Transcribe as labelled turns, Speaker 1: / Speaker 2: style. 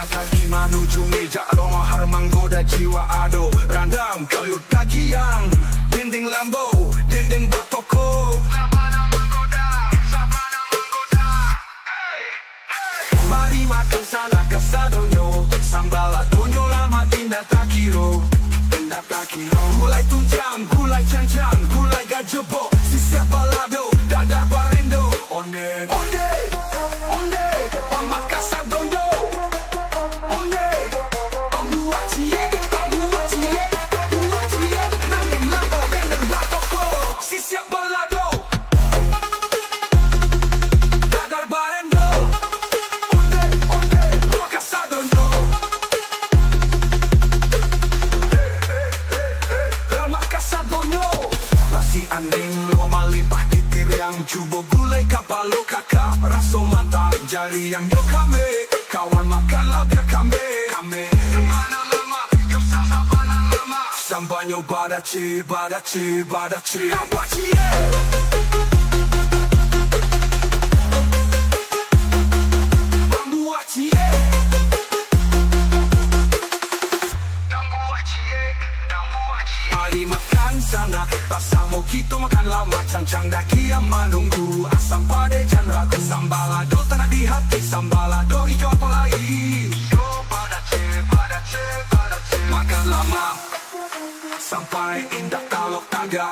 Speaker 1: kaki menuju meja Roma harman goda jiwa ado Randam kayu kakian dinding lambo dinding bertoko Sabana menggoda Mari makan sana kasadonyo Sambal adonyo lama tindak takiro Gulai tunjang, gulai cancang, gulai gajebo Sisiap balado, dadar barindo Onde, onde, onde Pamakas adondo Onde, pambuacie, pambuacie, pambuacie Nangin lambo, dendeng batoko Sisiap balado Dadar barindo Onde, onde, pamakas adondo Nasi anding lo malipah titir yang cubo gulai kapalo kakak Raso mata jari yang yo kame Kawan makanlah biar kame Mana lama, yo sabana lama Sambanyo badaci, badaci, badaci Ambaci Ambuaci Mari makan sana Pasamo kita makan lama Cancang daki yang menunggu Asam pade dan ragu Sambalado tanah di hati Sambalado hijau apa lagi Yo badace, badace, badace Makan lama Sampai indah talok tangga